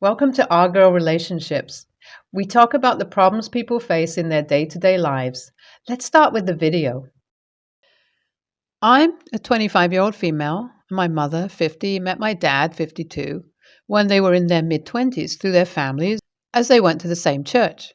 Welcome to Our Girl Relationships. We talk about the problems people face in their day-to-day lives. Let's start with the video. I'm a 25-year-old female. My mother, 50, met my dad, 52, when they were in their mid-20s through their families as they went to the same church.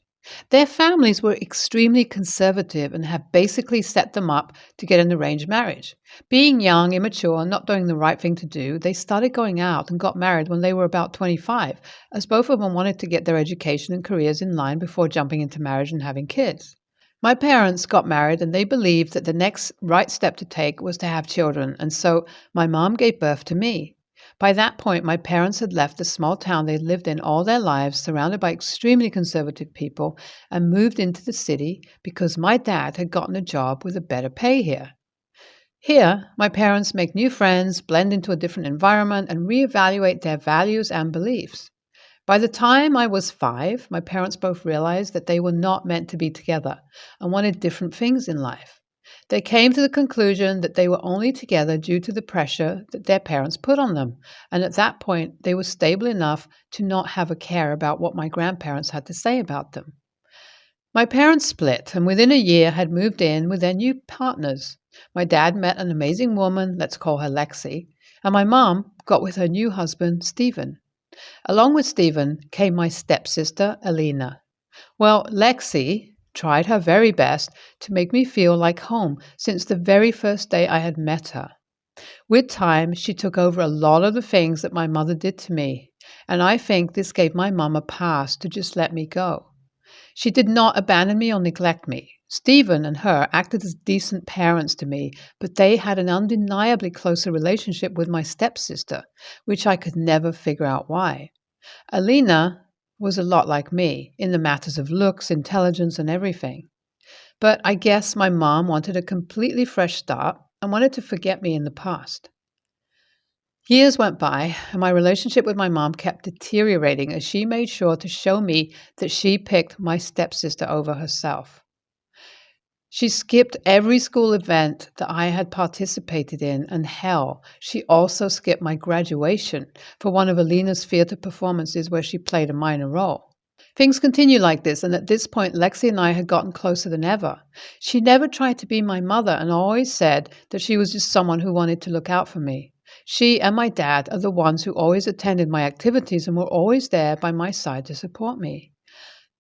Their families were extremely conservative and have basically set them up to get an arranged marriage. Being young, immature, and not doing the right thing to do, they started going out and got married when they were about 25, as both of them wanted to get their education and careers in line before jumping into marriage and having kids. My parents got married and they believed that the next right step to take was to have children, and so my mom gave birth to me. By that point, my parents had left the small town they'd lived in all their lives, surrounded by extremely conservative people, and moved into the city because my dad had gotten a job with a better pay here. Here, my parents make new friends, blend into a different environment, and reevaluate their values and beliefs. By the time I was 5, my parents both realized that they were not meant to be together and wanted different things in life. They came to the conclusion that they were only together due to the pressure that their parents put on them, and at that point they were stable enough to not have a care about what my grandparents had to say about them. My parents split and within a year had moved in with their new partners. My dad met an amazing woman, let's call her Lexi, and my mom got with her new husband, Stephen. Along with Stephen came my stepsister, Alina. Well, Lexi tried her very best to make me feel like home since the very first day I had met her. With time, she took over a lot of the things that my mother did to me, and I think this gave my mum a pass to just let me go. She did not abandon me or neglect me. Stephen and her acted as decent parents to me, but they had an undeniably closer relationship with my stepsister, which I could never figure out why. Alina was a lot like me in the matters of looks, intelligence, and everything. But I guess my mom wanted a completely fresh start and wanted to forget me in the past. Years went by, and my relationship with my mom kept deteriorating as she made sure to show me that she picked my stepsister over herself. She skipped every school event that I had participated in, and hell, she also skipped my graduation for one of Alina's theater performances where she played a minor role. Things continued like this, and at this point, Lexi and I had gotten closer than ever. She never tried to be my mother and always said that she was just someone who wanted to look out for me. She and my dad are the ones who always attended my activities and were always there by my side to support me.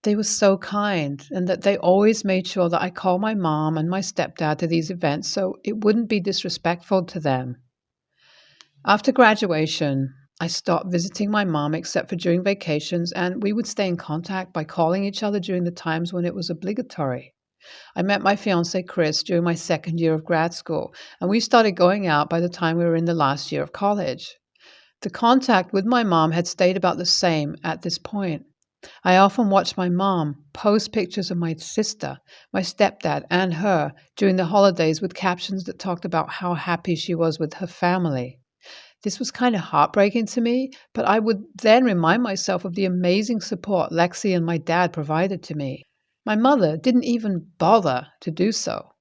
They were so kind, and that they always made sure that I called my mom and my stepdad to these events so it wouldn't be disrespectful to them. After graduation, I stopped visiting my mom except for during vacations, and we would stay in contact by calling each other during the times when it was obligatory. I met my fiance Chris during my second year of grad school, and we started going out by the time we were in the last year of college. The contact with my mom had stayed about the same at this point. I often watched my mom post pictures of my sister, my stepdad, and her during the holidays with captions that talked about how happy she was with her family. This was kind of heartbreaking to me, but I would then remind myself of the amazing support Lexi and my dad provided to me. My mother didn't even bother to do so.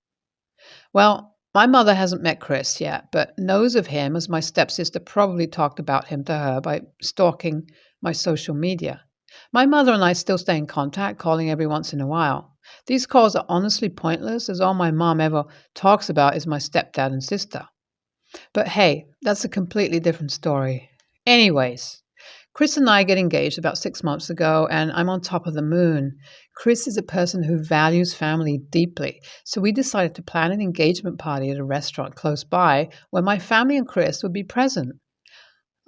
Well, my mother hasn't met Chris yet, but knows of him as my stepsister probably talked about him to her by stalking my social media. My mother and I still stay in contact, calling every once in a while. These calls are honestly pointless, as all my mom ever talks about is my stepdad and sister. But hey, that's a completely different story. Anyways, Chris and I get engaged about 6 months ago, and I'm on top of the moon. Chris is a person who values family deeply, so we decided to plan an engagement party at a restaurant close by where my family and Chris would be present.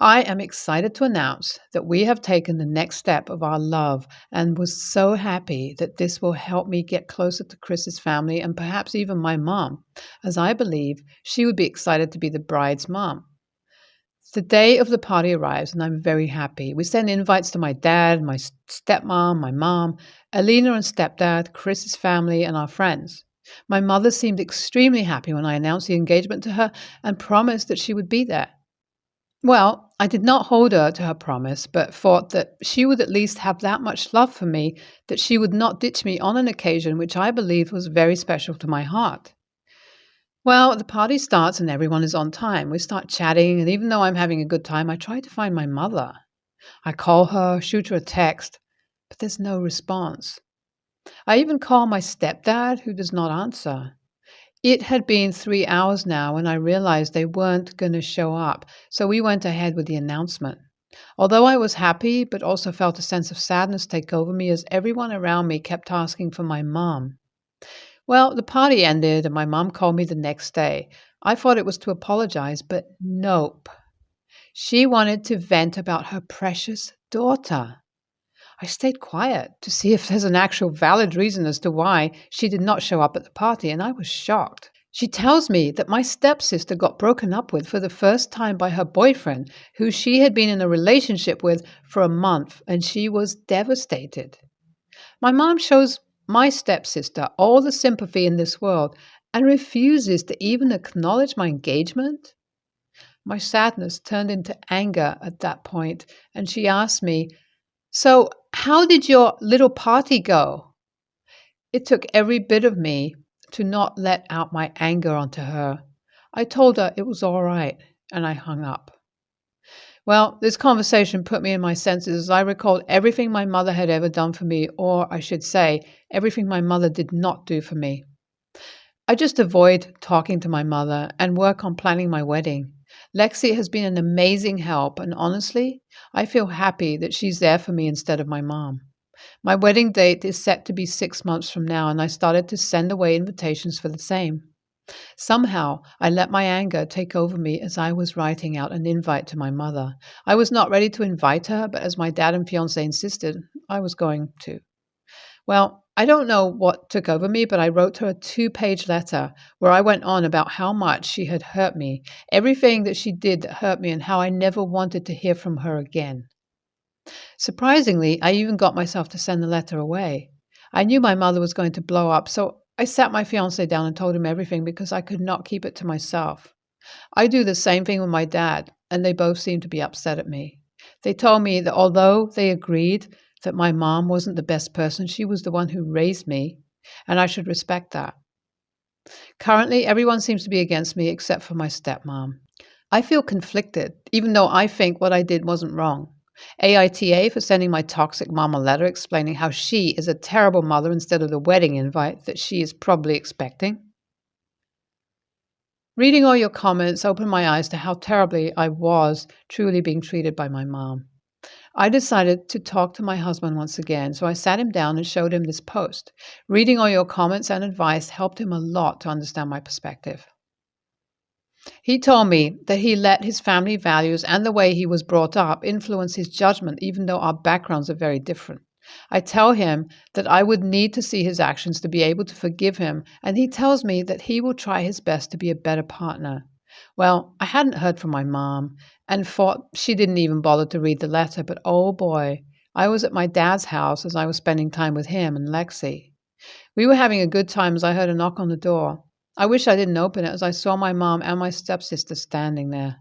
I am excited to announce that we have taken the next step of our love and was so happy that this will help me get closer to Chris's family and perhaps even my mom, as I believe she would be excited to be the bride's mom. The day of the party arrives and I'm very happy. We send invites to my dad, my stepmom, my mom, Alina and stepdad, Chris's family, and our friends. My mother seemed extremely happy when I announced the engagement to her and promised that she would be there. Well, I did not hold her to her promise, but thought that she would at least have that much love for me that she would not ditch me on an occasion which I believed was very special to my heart. Well, the party starts and everyone is on time. We start chatting, and even though I'm having a good time, I try to find my mother. I call her, shoot her a text, but there's no response. I even call my stepdad, who does not answer. It had been 3 hours now when I realized they weren't going to show up, so we went ahead with the announcement. Although I was happy, but also felt a sense of sadness take over me as everyone around me kept asking for my mom. Well, the party ended and my mom called me the next day. I thought it was to apologize, but nope. She wanted to vent about her precious daughter. I stayed quiet to see if there's an actual valid reason as to why she did not show up at the party, and I was shocked. She tells me that my stepsister got broken up with for the first time by her boyfriend, who she had been in a relationship with for a month, and she was devastated. My mom shows my stepsister all the sympathy in this world and refuses to even acknowledge my engagement. My sadness turned into anger at that point, and she asked me, "So, how did your little party go?" It took every bit of me to not let out my anger onto her. I told her it was all right, and I hung up. Well, this conversation put me in my senses as I recalled everything my mother had ever done for me, or I should say, everything my mother did not do for me. I just avoid talking to my mother and work on planning my wedding. Lexi has been an amazing help, and honestly, I feel happy that she's there for me instead of my mom. My wedding date is set to be 6 months from now, and I started to send away invitations for the same. Somehow, I let my anger take over me as I was writing out an invite to my mother. I was not ready to invite her, but as my dad and fiance insisted, I was going to. Well, I don't know what took over me, but I wrote her a 2-page letter where I went on about how much she had hurt me, everything that she did that hurt me, and how I never wanted to hear from her again. Surprisingly, I even got myself to send the letter away. I knew my mother was going to blow up, so I sat my fiance down and told him everything because I could not keep it to myself. I do the same thing with my dad, and they both seemed to be upset at me. They told me that although they agreed that my mom wasn't the best person, she was the one who raised me, and I should respect that. Currently, everyone seems to be against me except for my stepmom. I feel conflicted, even though I think what I did wasn't wrong. AITA for sending my toxic mom a letter explaining how she is a terrible mother instead of the wedding invite that she is probably expecting. Reading all your comments opened my eyes to how terribly I was truly being treated by my mom. I decided to talk to my husband once again, so I sat him down and showed him this post. Reading all your comments and advice helped him a lot to understand my perspective. He told me that he let his family values and the way he was brought up influence his judgment, even though our backgrounds are very different. I tell him that I would need to see his actions to be able to forgive him, and he tells me that he will try his best to be a better partner. Well, I hadn't heard from my mom and thought she didn't even bother to read the letter, but oh boy, I was at my dad's house as I was spending time with him and Lexi. We were having a good time as I heard a knock on the door. I wish I didn't open it as I saw my mom and my stepsister standing there.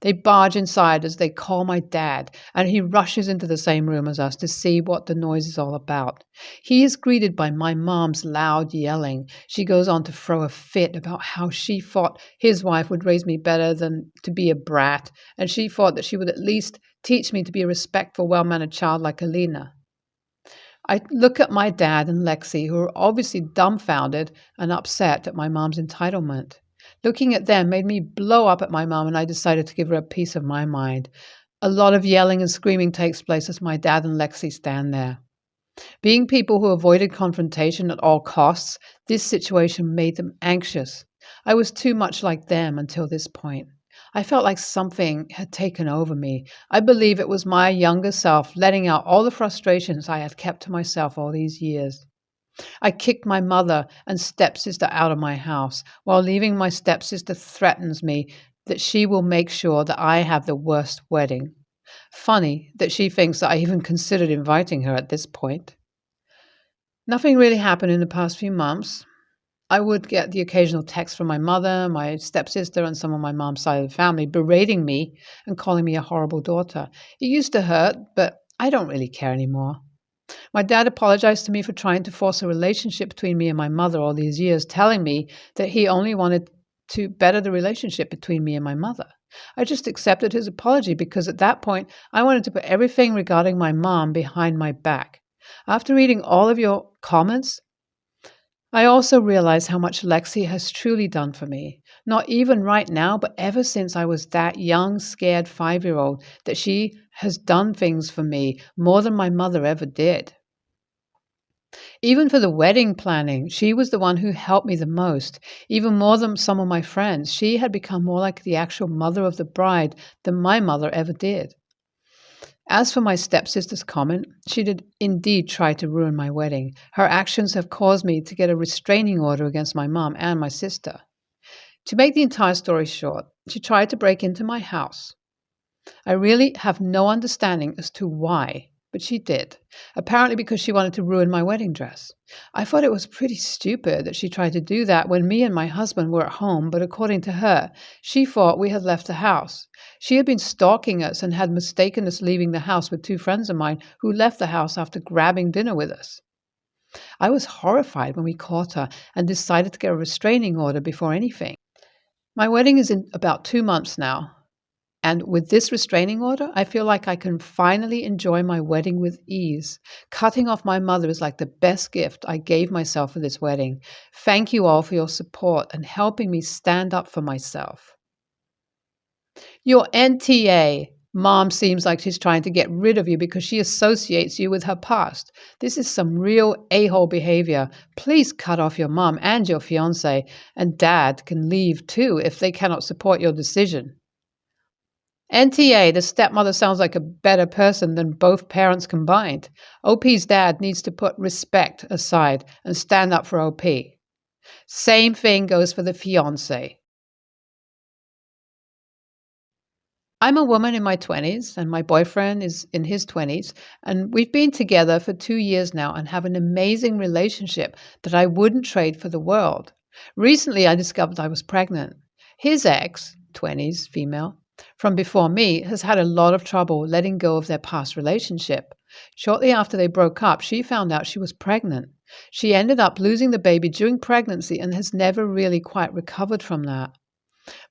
They barge inside as they call my dad, and he rushes into the same room as us to see what the noise is all about. He is greeted by my mom's loud yelling. She goes on to throw a fit about how she thought his wife would raise me better than to be a brat, and she thought that she would at least teach me to be a respectful, well-mannered child like Alina. I look at my dad and Lexi, who are obviously dumbfounded and upset at my mom's entitlement. Looking at them made me blow up at my mom, and I decided to give her a piece of my mind. A lot of yelling and screaming takes place as my dad and Lexi stand there. Being people who avoided confrontation at all costs, this situation made them anxious. I was too much like them until this point. I felt like something had taken over me. I believe it was my younger self letting out all the frustrations I had kept to myself all these years. I kicked my mother and stepsister out of my house, while leaving my stepsister threatens me that she will make sure that I have the worst wedding. Funny that she thinks that I even considered inviting her at this point. Nothing really happened in the past few months. I would get the occasional text from my mother, my stepsister, and some of my mom's side of the family berating me and calling me a horrible daughter. It used to hurt, but I don't really care anymore. My dad apologized to me for trying to force a relationship between me and my mother all these years, telling me that he only wanted to better the relationship between me and my mother. I just accepted his apology because at that point I wanted to put everything regarding my mom behind my back. After reading all of your comments, I also realize how much Lexi has truly done for me. Not even right now, but ever since I was that young, scared 5-year old, that she has done things for me more than my mother ever did. Even for the wedding planning, she was the one who helped me the most, even more than some of my friends. She had become more like the actual mother of the bride than my mother ever did. As for my stepsister's comment, she did indeed try to ruin my wedding. Her actions have caused me to get a restraining order against my mom and my sister. To make the entire story short, she tried to break into my house. I really have no understanding as to why, but she did. Apparently because she wanted to ruin my wedding dress. I thought it was pretty stupid that she tried to do that when me and my husband were at home, but according to her, she thought we had left the house. She had been stalking us and had mistaken us leaving the house with two friends of mine who left the house after grabbing dinner with us. I was horrified when we caught her and decided to get a restraining order before anything. My wedding is in about 2 months now. And with this restraining order, I feel like I can finally enjoy my wedding with ease. Cutting off my mother is like the best gift I gave myself for this wedding. Thank you all for your support and helping me stand up for myself. Your NTA. Mom seems like she's trying to get rid of you because she associates you with her past. This is some real a-hole behavior. Please cut off your mom and your fiance, and dad can leave too if they cannot support your decision. NTA, the stepmother sounds like a better person than both parents combined. OP's dad needs to put respect aside and stand up for OP. Same thing goes for the fiance. I'm a woman in my 20s, and my boyfriend is in his 20s, and we've been together for 2 years now and have an amazing relationship that I wouldn't trade for the world. Recently, I discovered I was pregnant. His ex, 20s, female, from before me, has had a lot of trouble letting go of their past relationship. Shortly after they broke up, she found out she was pregnant. She ended up losing the baby during pregnancy and has never really quite recovered from that.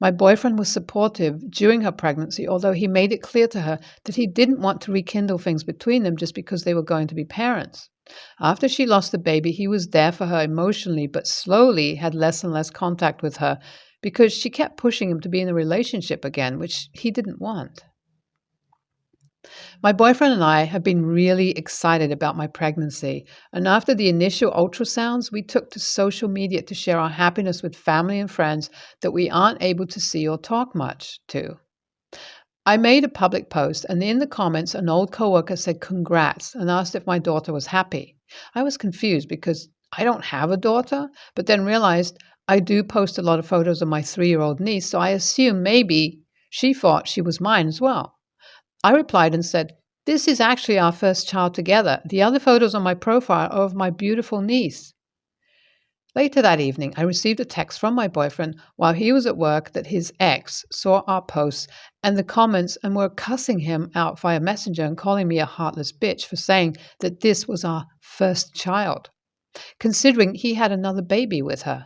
My boyfriend was supportive during her pregnancy, although he made it clear to her that he didn't want to rekindle things between them just because they were going to be parents. After she lost the baby, he was there for her emotionally, but slowly had less and less contact with her because she kept pushing him to be in a relationship again, which he didn't want. My boyfriend and I have been really excited about my pregnancy, and after the initial ultrasounds, we took to social media to share our happiness with family and friends that we aren't able to see or talk much to. I made a public post, and in the comments, an old coworker said congrats and asked if my daughter was happy. I was confused because I don't have a daughter, but then realized I do post a lot of photos of my 3-year-old niece, so I assumed maybe she thought she was mine as well. I replied and said, "This is actually our first child together. The other photos on my profile are of my beautiful niece." Later that evening, I received a text from my boyfriend while he was at work that his ex saw our posts and the comments and were cussing him out via Messenger and calling me a heartless bitch for saying that this was our first child, considering he had another baby with her.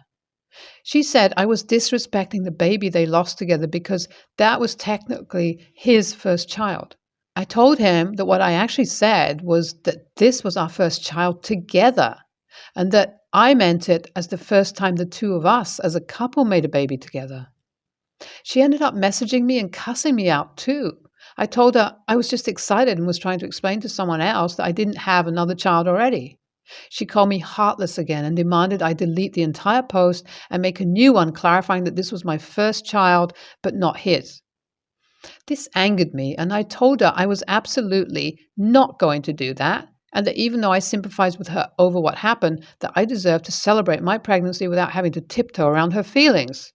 She said I was disrespecting the baby they lost together because that was technically his first child. I told him that what I actually said was that this was our first child together and that I meant it as the first time the two of us as a couple made a baby together. She ended up messaging me and cussing me out too. I told her I was just excited and was trying to explain to someone else that I didn't have another child already. She called me heartless again and demanded I delete the entire post and make a new one clarifying that this was my first child but not his. This angered me, and I told her I was absolutely not going to do that, and that even though I sympathized with her over what happened, that I deserved to celebrate my pregnancy without having to tiptoe around her feelings.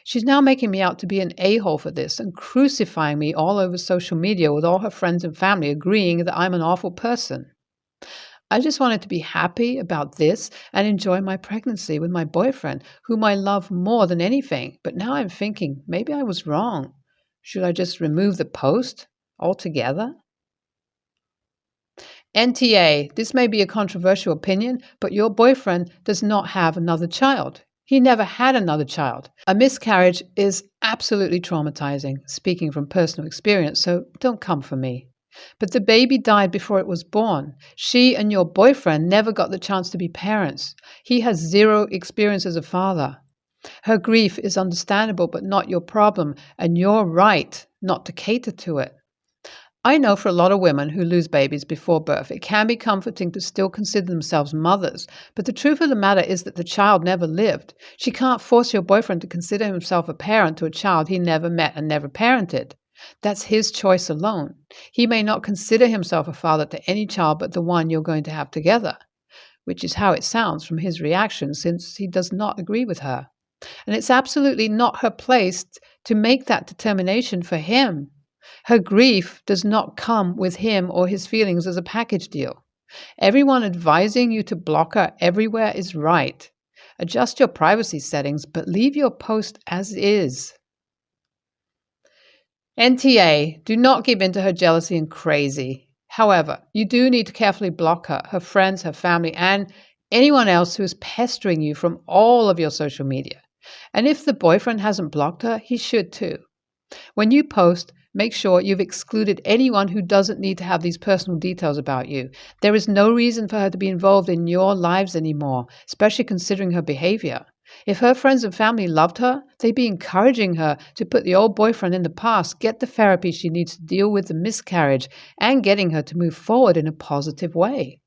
She's now making me out to be an a-hole for this and crucifying me all over social media with all her friends and family agreeing that I'm an awful person. I just wanted to be happy about this and enjoy my pregnancy with my boyfriend, whom I love more than anything. But now I'm thinking, maybe I was wrong. Should I just remove the post altogether? NTA, this may be a controversial opinion, but your boyfriend does not have another child. He never had another child. A miscarriage is absolutely traumatizing, speaking from personal experience, so don't come for me. But the baby died before it was born. She and your boyfriend never got the chance to be parents. He has zero experience as a father. Her grief is understandable, but not your problem, and you're right not to cater to it. I know for a lot of women who lose babies before birth, it can be comforting to still consider themselves mothers, but the truth of the matter is that the child never lived. She can't force your boyfriend to consider himself a parent to a child he never met and never parented. That's his choice alone. He may not consider himself a father to any child but the one you're going to have together, which is how it sounds from his reaction since he does not agree with her. And it's absolutely not her place to make that determination for him. Her grief does not come with him or his feelings as a package deal. Everyone advising you to block her everywhere is right. Adjust your privacy settings, but leave your post as is. NTA, do not give in to her jealousy and crazy. However, you do need to carefully block her, her friends, her family, and anyone else who is pestering you from all of your social media. And if the boyfriend hasn't blocked her, he should too. When you post, make sure you've excluded anyone who doesn't need to have these personal details about you. There is no reason for her to be involved in your lives anymore, especially considering her behavior. If her friends and family loved her, they'd be encouraging her to put the old boyfriend in the past, get the therapy she needs to deal with the miscarriage, and getting her to move forward in a positive way.